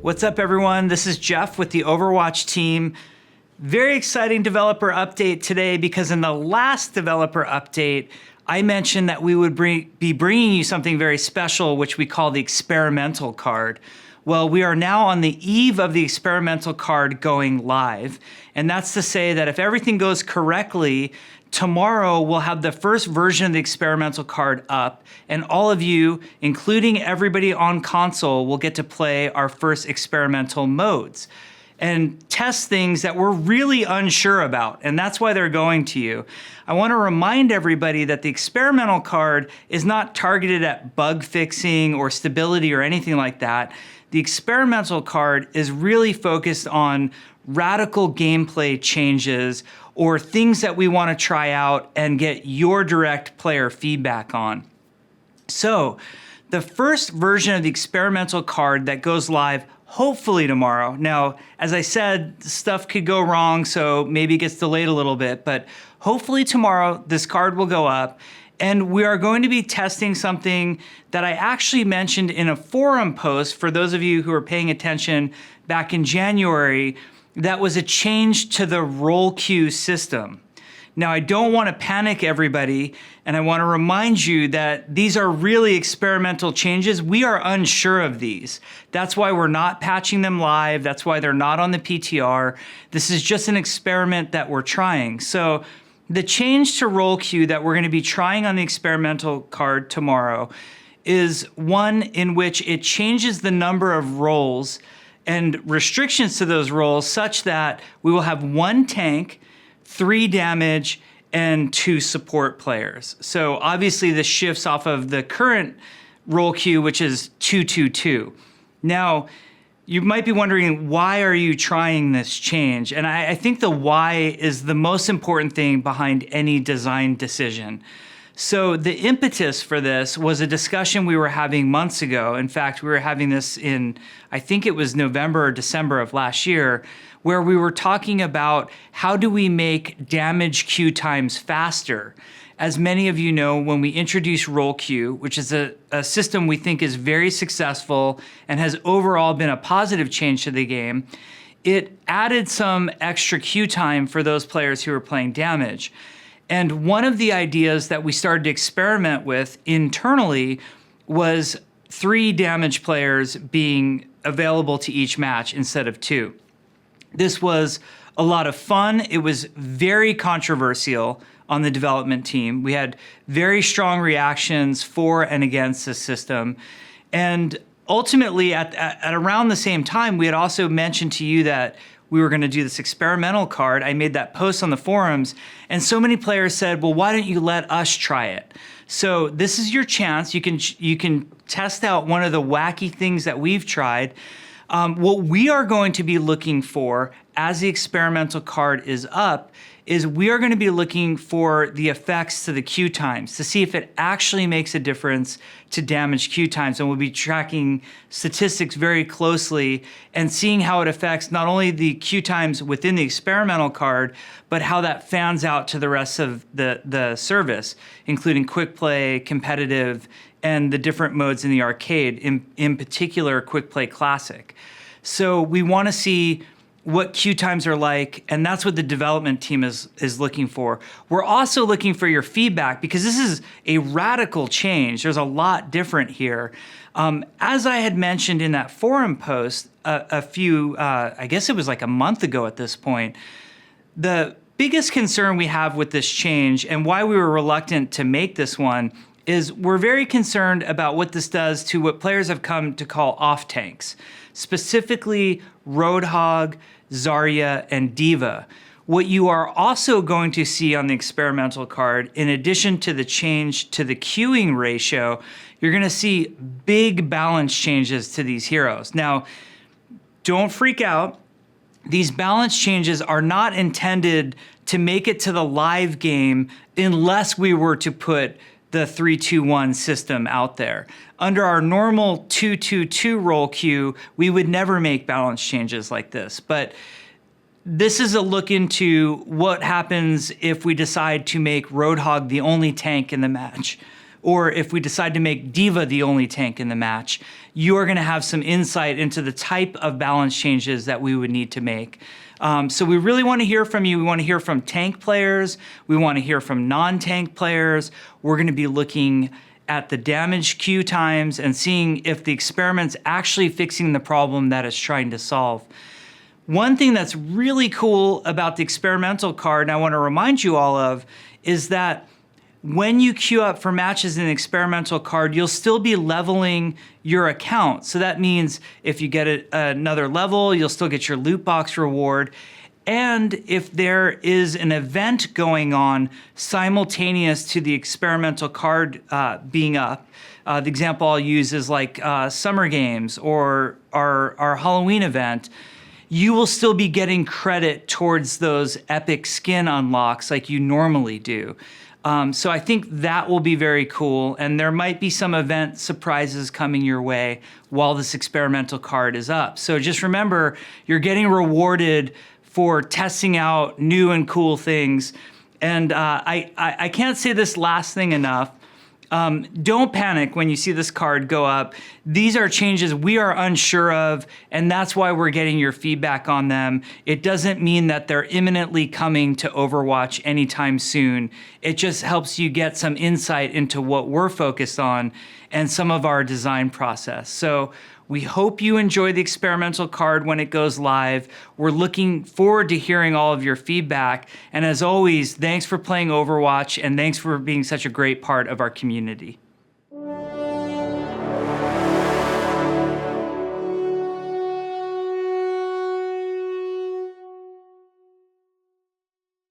What's up, everyone? This is Jeff with the Overwatch team. Very exciting developer update today because in the last developer update, I mentioned that we would be bringing you something very special, which we call the experimental card. Well, we are now on the eve of the experimental card going live. And that's to say that if everything goes correctly, tomorrow we'll have the first version of the experimental card up, and all of you, including everybody on console, will get to play our first experimental modes and test things that we're really unsure about, and that's why they're going to you. I want to remind everybody that the experimental card is not targeted at bug fixing or stability or anything like that. The experimental card is really focused on radical gameplay changes or things that we want to try out and get your direct player feedback on. So the first version of the experimental card that goes live hopefully tomorrow. Now, as I said, stuff could go wrong, so maybe it gets delayed a little bit, but hopefully tomorrow this card will go up. And we are going to be testing something that I actually mentioned in a forum post for those of you who are paying attention back in January. That was a change to the role queue system. Now, I don't want to panic everybody, and I want to remind you that these are really experimental changes. We are unsure of these. That's why we're not patching them live. That's why they're not on the PTR. This is just an experiment that we're trying. So the change to role queue that we're going to be trying on the experimental card tomorrow is one in which it changes the number of roles and restrictions to those roles such that we will have 1 tank, 3 damage, and 2 support players. So obviously this shifts off of the current role queue, which is 2-2-2. Now, you might be wondering, why are you trying this change? And I think the why is the most important thing behind any design decision. So the impetus for this was a discussion we were having months ago. In fact, we were having this in, I think it was November or December of last year, where we were talking about how do we make damage queue times faster. As many of you know, when we introduced role queue, which is a system we think is very successful and has overall been a positive change to the game, it added some extra queue time for those players who were playing damage. And one of the ideas that we started to experiment with internally was 3 damage players being available to each match instead of 2. This was a lot of fun. It was very controversial on the development team. We had very strong reactions for and against this system. And ultimately, at around the same time, we had also mentioned to you that we were going to do this experimental card. I made that post on the forums, and so many players said, well, why don't you let us try it? So this is your chance. You can test out one of the wacky things that we've tried. What we are going to be looking for as the experimental card is up is we are going to be looking for the effects to the queue times to see if it actually makes a difference to damage queue times. And we'll be tracking statistics very closely and seeing how it affects not only the queue times within the experimental card, but how that fans out to the rest of the service, including quick play, competitive, and the different modes in the arcade, in particular Quick Play Classic. So we want to see what queue times are like, and that's what the development team is looking for. We're also looking for your feedback because this is a radical change. There's a lot different here. As I had mentioned in that forum post a few, I guess it was like a month ago at this point, the biggest concern we have with this change and why we were reluctant to make this one is we're very concerned about what this does to what players have come to call off tanks, specifically Roadhog, Zarya, and D.Va. What you are also going to see on the experimental card, in addition to the change to the queuing ratio, you're going to see big balance changes to these heroes. Now, don't freak out. These balance changes are not intended to make it to the live game unless we were to put the 3-2-1 system out there. Under our normal 2-2-2 role queue, we would never make balance changes like this. But this is a look into what happens if we decide to make Roadhog the only tank in the match, or if we decide to make Diva the only tank in the match, you are going to have some insight into the type of balance changes that we would need to make. So we really want to hear from you. We want to hear from tank players. We want to hear from non-tank players. We're going to be looking at the damage queue times and seeing if the experiment's actually fixing the problem that it's trying to solve. One thing that's really cool about the experimental card, and I want to remind you all of, is that when you queue up for matches in the experimental card, you'll still be leveling your account. So that means if you get another level, you'll still get your loot box reward. And if there is an event going on simultaneous to the experimental card being up, the example I'll use is like Summer Games or our Halloween event, you will still be getting credit towards those epic skin unlocks like you normally do. So I think that will be very cool, and there might be some event surprises coming your way while this experimental card is up. So just remember, you're getting rewarded for testing out new and cool things. And I can't say this last thing enough. Don't panic when you see this card go up. These are changes we are unsure of, and that's why we're getting your feedback on them. It doesn't mean that they're imminently coming to Overwatch anytime soon. It just helps you get some insight into what we're focused on and some of our design process. So we hope you enjoy the experimental card when it goes live. We're looking forward to hearing all of your feedback. And as always, thanks for playing Overwatch, and thanks for being such a great part of our community.